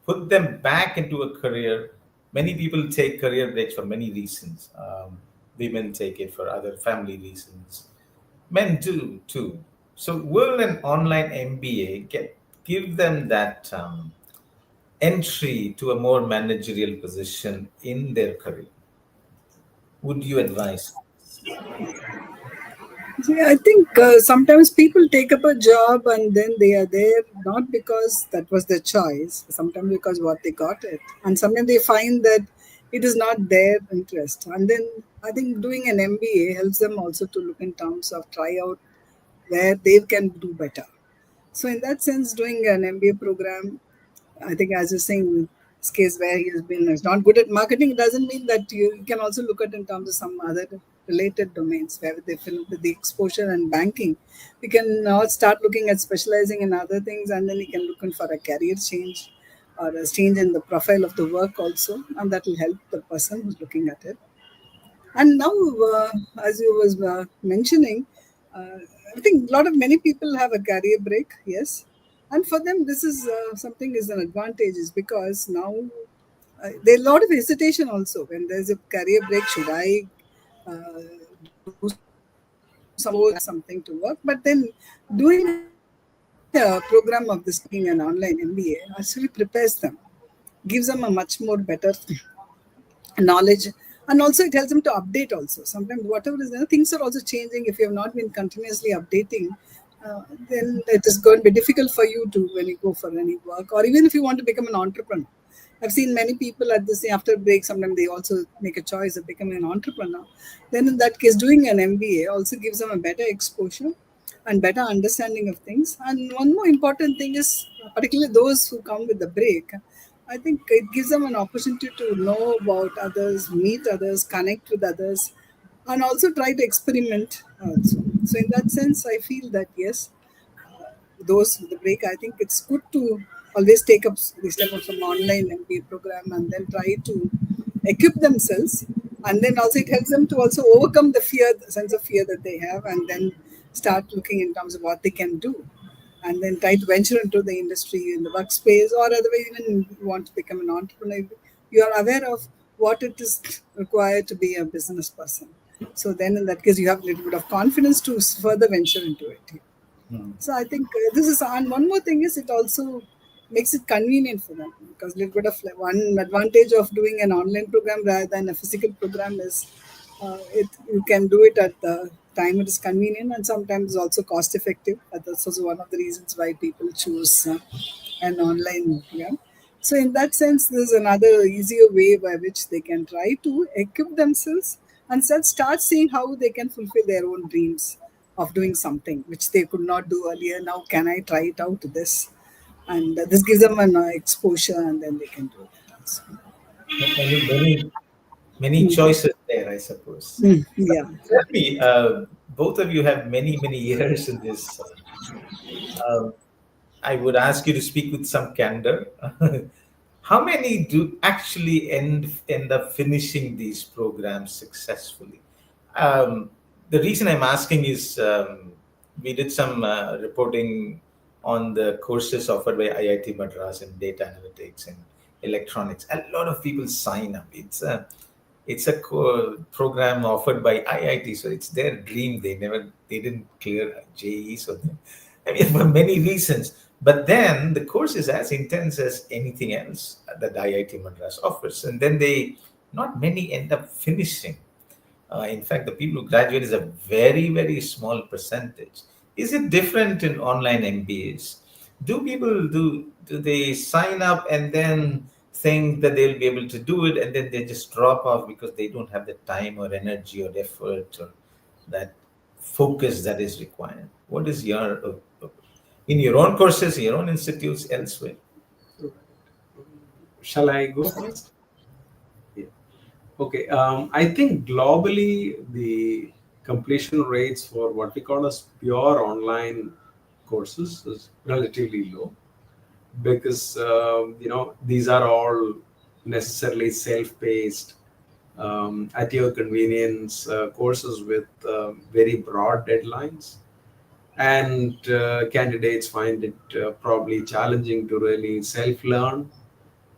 [SPEAKER 1] put them back into a career? Many people take career breaks for many reasons. Women take it for other family reasons. Men do too. So, will an online MBA give them that entry to a more managerial position in their career? Would you advise?
[SPEAKER 3] See, I think sometimes people take up a job and then they are there not because that was their choice, sometimes because what they got it, and sometimes they find that it is not their interest. And then I think doing an MBA helps them also to look in terms of try out where they can do better. So in that sense, doing an MBA program, I think as you're saying, this case where he's not good at marketing, it doesn't mean that you can also look at in terms of some other related domains where they fill with the exposure and banking. We can now start looking at specializing in other things, and then you can look in for a career change or a change in the profile of the work also, and that will help the person who's looking at it. And now, as you was mentioning, uh, I think a lot of many people have a career break. Yes, and for them, this is something is an advantage, is because now there's a lot of hesitation also when there's a career break. Should I do something to work? But then doing a program of this, taking an online MBA, actually prepares them, gives them a much more better knowledge, and also it helps them to update also. Sometimes whatever is there, things are also changing. If you have not been continuously updating, then it is going to be difficult for you to, when you go for any work, or even if you want to become an entrepreneur. I've seen many people at this after break, sometimes they also make a choice of becoming an entrepreneur. Then in that case, doing an MBA also gives them a better exposure and better understanding of things. And one more important thing is, particularly those who come with the break, I think it gives them an opportunity to know about others, meet others, connect with others, and also try to experiment also. So in that sense, I feel that yes, those with the break, I think it's good to always take up the step of some online MBA program and then try to equip themselves. And then also it helps them to also overcome the fear, the sense of fear that they have, and then start looking in terms of what they can do. And then try to venture into the industry in the workspace, or otherwise, even you want to become an entrepreneur, you are aware of what it is required to be a business person. So then in that case, you have a little bit of confidence to further venture into it.
[SPEAKER 1] Hmm.
[SPEAKER 3] So I think this is, and one more thing is it also makes it convenient for them, because little bit of one advantage of doing an online program rather than a physical program is you can do it at the time it is convenient, and sometimes also cost effective. That's also one of the reasons why people choose an online program. So in that sense, there's another easier way by which they can try to equip themselves and start seeing how they can fulfill their own dreams of doing something which they could not do earlier. Now, can I try it out to this? And this gives them an exposure, and then they can do it also.
[SPEAKER 1] Many
[SPEAKER 3] Mm.
[SPEAKER 1] choices there, I suppose.
[SPEAKER 3] Mm,
[SPEAKER 1] But
[SPEAKER 3] yeah.
[SPEAKER 1] tell me, both of you have many years in this. Uh, I would ask you to speak with some candor. How many do actually end up finishing these programs successfully? Um, the reason I'm asking is we did some reporting on the courses offered by IIT Madras in data analytics and electronics. A lot of people sign up. It's a program offered by IIT, so it's their dream. They didn't clear JEE, so I mean, for many reasons. But then the course is as intense as anything else that IIT Madras offers, and then not many end up finishing. In fact, the people who graduate is a very small percentage. Is it different in online MBAs? Do they sign up and then think that they'll be able to do it, and then they just drop off because they don't have the time or energy or effort or that focus that is required? What is your in your own courses, your own institutes, elsewhere?
[SPEAKER 2] Shall I go first? Yeah. Okay. I think globally the completion rates for what we call as pure online courses is relatively low, because these are all necessarily self-paced, at your convenience courses with very broad deadlines, and candidates find it probably challenging to really self-learn,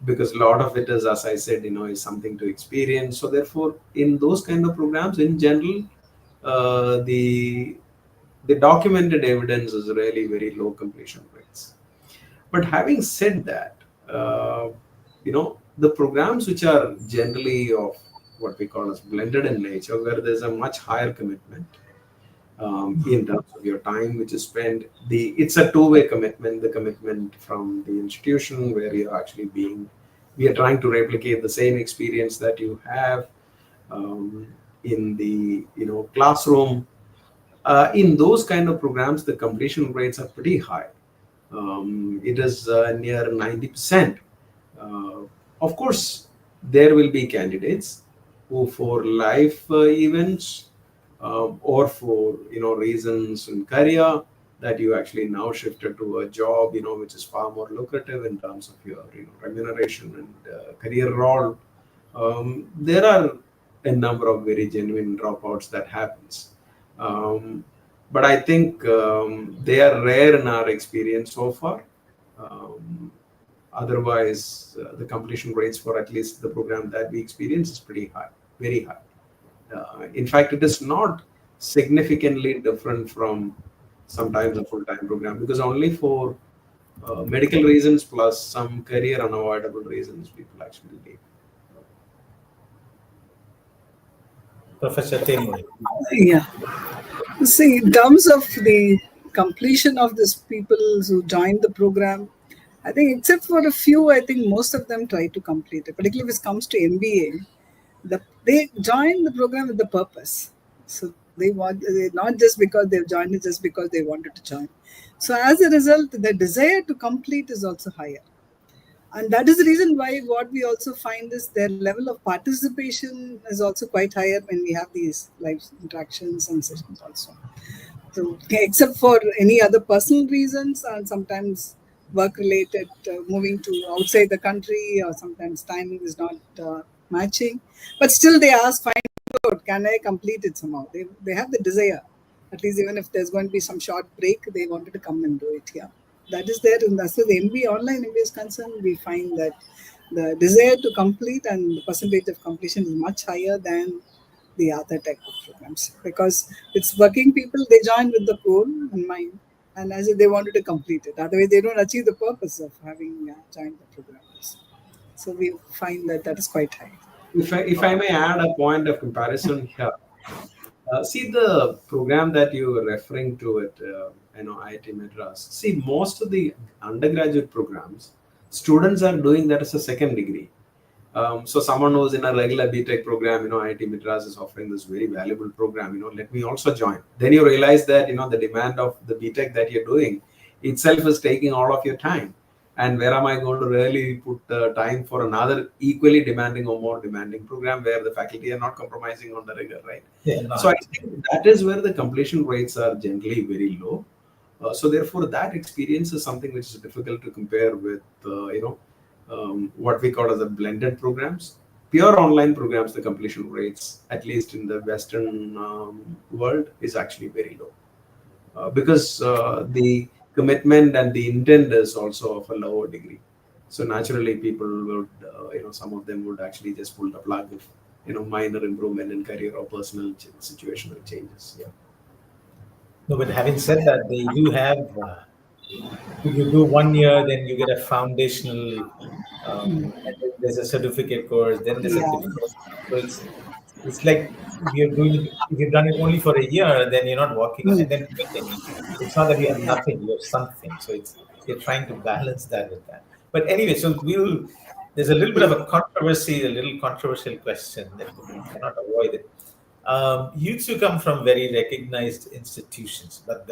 [SPEAKER 2] because a lot of it is, as I said, is something to experience. So therefore, in those kind of programs in general, the documented evidence is really very low completion rates. But having said that, the programs which are generally of what we call as blended in nature, where there's a much higher commitment in terms of your time which is spent. It's a two-way commitment. The commitment from the institution, where you're actually we are trying to replicate the same experience that you have um, in the classroom. In those kind of programs, the completion rates are pretty high. It is near 90%. Uh, of course, there will be candidates who, for life events or for reasons in career that you actually now shifted to a job which is far more lucrative in terms of your remuneration and career role. There are a number of very genuine dropouts that happens, but I think they are rare in our experience so far. um, Otherwise, the completion rates for at least the program that we experience is pretty high, very high. In fact, it is not significantly different from sometimes a full-time program, because only for medical reasons plus some career unavoidable reasons people actually leave.
[SPEAKER 1] Professor Temuri.
[SPEAKER 3] Yeah. See, in terms of the completion of these people who joined the program, I think except for a few, I think most of them try to complete it. Particularly if it comes to MBA, they join the program with the purpose. So not just because they've joined it, just because they wanted to join. So as a result, the desire to complete is also higher. And that is the reason why what we also find is their level of participation is also quite higher when we have these live interactions and sessions also. So, except for any other personal reasons and sometimes work related, moving to outside the country, or sometimes timing is not matching, but still they ask, find out, can I complete it somehow? They have the desire, at least even if there's going to be some short break, they wanted to come and do it here. That is there, and that's where the MBA, online MBA is concerned. We find that the desire to complete and the percentage of completion is much higher than the other type of programs, because it's working people, they join with the goal in mind, and as if they wanted to complete it, otherwise they don't achieve the purpose of having joined the programs. So we find that that is quite high.
[SPEAKER 2] If I may add a point of comparison here, see the program that you were referring to at IIT Madras. See, most of the undergraduate programs, students are doing that as a second degree. So someone who's in a regular BTech program, IIT Madras is offering this very valuable program. Let me also join. Then you realize that the demand of the BTech that you're doing itself is taking all of your time. And where am I going to really put time for another equally demanding or more demanding program where the faculty are not compromising on the rigor, right?
[SPEAKER 1] Yeah,
[SPEAKER 2] So I
[SPEAKER 1] not.
[SPEAKER 2] think that is where the completion rates are generally very low. So therefore, that experience is something which is difficult to compare with, what we call as the blended programs. Pure online programs, the completion rates, at least in the Western world, is actually very low, because the commitment and the intent is also of a lower degree. So naturally, people would, some of them would actually just pull the plug if, minor improvement in career or personal situational changes. Yeah.
[SPEAKER 1] No, but having said that, they do have. You do 1 year, then you get a foundational. And then there's a certificate course. Then there's a
[SPEAKER 3] Yeah.
[SPEAKER 1] diploma. So it's like you're doing. If you've done it only for a year, then you're not working on,
[SPEAKER 3] Mm.
[SPEAKER 1] and then you get any. It's not that you have nothing; you have something. So it's you're trying to balance that with that. But anyway, so we'll. There's a little bit of a controversy, a little controversial question that we cannot avoid it. You two come from very recognized institutions, but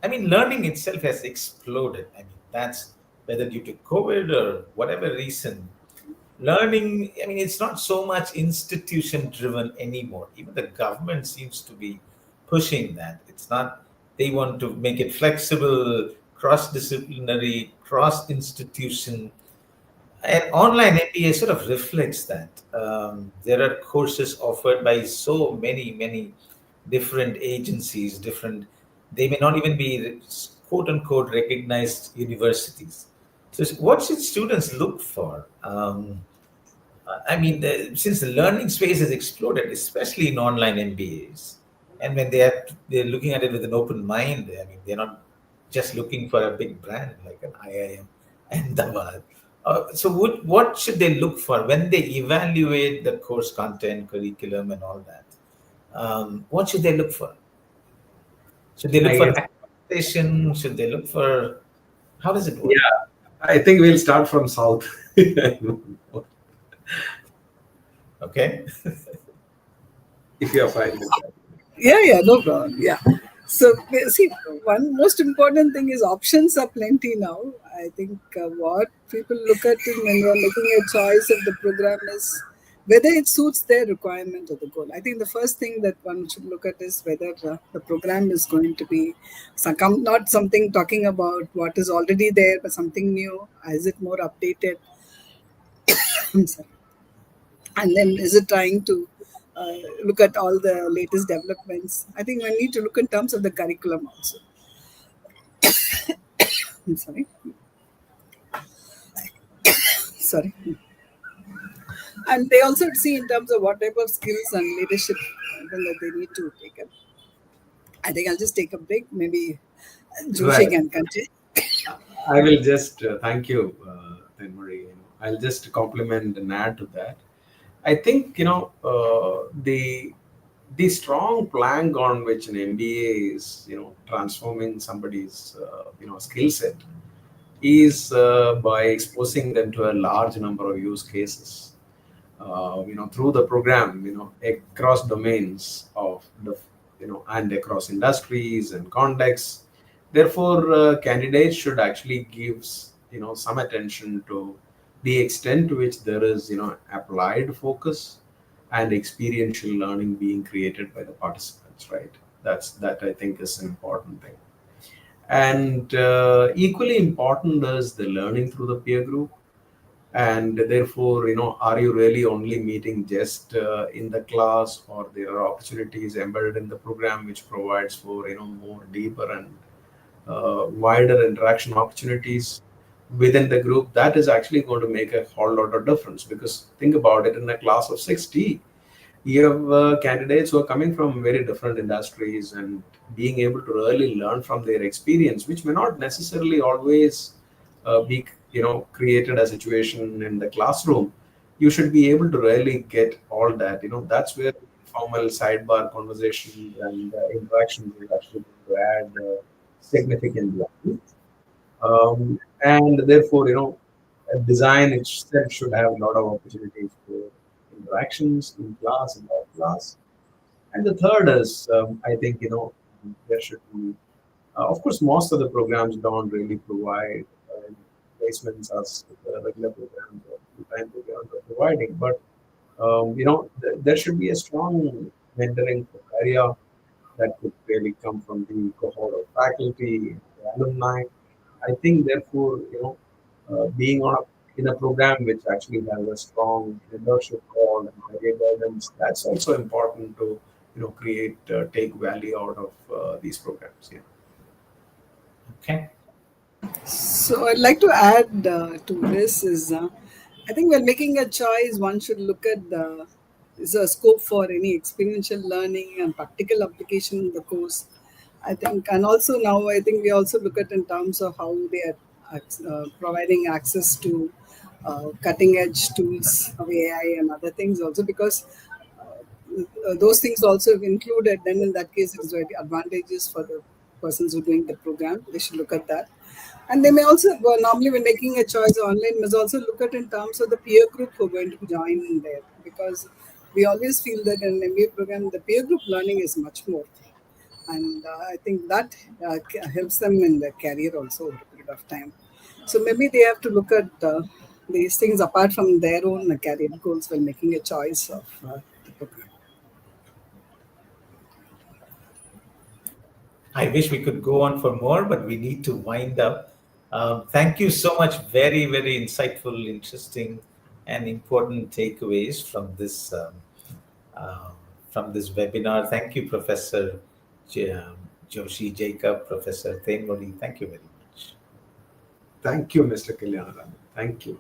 [SPEAKER 1] learning itself has exploded. That's whether due to COVID or whatever reason. Learning, it's not so much institution driven anymore. Even the government seems to be pushing that. It's not, they want to make it flexible, cross disciplinary, cross institution. And online MBA sort of reflects that. There are courses offered by so many different agencies, different, they may not even be quote unquote recognized universities. So, what should students look for? Since the learning space has exploded, especially in online MBAs, and when they're looking at it with an open mind, they're not just looking for a big brand like an IIM Ahmedabad. So, what should they look for when they evaluate the course content, curriculum, and all that? What should they look for? Should they look
[SPEAKER 2] I
[SPEAKER 1] for
[SPEAKER 2] guess,
[SPEAKER 1] accreditation? Should they look for, how does it work?
[SPEAKER 2] yeah, I think we'll start from south.
[SPEAKER 1] Okay.
[SPEAKER 2] If you're fine with that.
[SPEAKER 3] Yeah, no problem. Yeah. So, see, one most important thing is options are plenty now. I think what people look at when they are making a choice of the program is whether it suits their requirement or the goal. I think the first thing that one should look at is whether the program is going to be not something talking about what is already there, but something new. Is it more updated? I'm sorry. And then is it trying to look at all the latest developments? I think we need to look in terms of the curriculum also. I'm sorry. Sorry. And they also see in terms of what type of skills and leadership that they need to take up. I think I'll just take a break. Maybe Joshi
[SPEAKER 2] Right.
[SPEAKER 3] can continue.
[SPEAKER 2] I will just thank you, Marie. I'll just compliment and add to that. I think the strong plank on which an MBA is transforming somebody's skill set is by exposing them to a large number of use cases. Through the program, across domains of the, and across industries and contexts. Therefore, candidates should actually give, some attention to the extent to which there is, applied focus and experiential learning being created by the participants, right? That I think is an important thing. And equally important is the learning through the peer group. And therefore, are you really only meeting just in the class, or there are opportunities embedded in the program which provides for more deeper and wider interaction opportunities within the group? That is actually going to make a whole lot of difference, because think about it, in a class of 60 you have candidates who are coming from very different industries, and being able to really learn from their experience, which may not necessarily always be created a situation in the classroom. You should be able to really get all that. That's where formal sidebar conversations and interactions will actually add significant value. And therefore, a design itself should have a lot of opportunities for interactions in class and out class. And the third is, I think, there should be, of course, most of the programs don't really provide placements as the regular programs or full-time programs are providing, but there should be a strong mentoring area that could really come from the cohort of faculty, the alumni. I think, therefore, being in a program which actually has a strong leadership role and career guidance, that's also important to create take value out of these programs. Yeah.
[SPEAKER 1] Okay.
[SPEAKER 3] So I'd like to add to this is I think when making a choice, one should look at the is a scope for any experiential learning and practical application in the course. I think, and also now I think we also look at in terms of how they are providing access to cutting edge tools of AI and other things also, because those things also included, then in that case it is very advantageous for the persons who are doing the program. They should look at that. And they may also, well, normally when making a choice online, must also look at in terms of the peer group who are going to join in there, because we always feel that in an MBA program the peer group learning is much more, and I think that helps them in their career also over a period of time. So maybe they have to look at these things apart from their own career goals while making a choice of the program.
[SPEAKER 1] I wish we could go on for more, but we need to wind up. Thank you so much. Very, very insightful, interesting, and important takeaways um, from this webinar. Thank you, Professor Joshi Jacob, Professor Tenmodi. Thank you very much.
[SPEAKER 2] Thank you, Mr. Kalyanaraman. Thank you.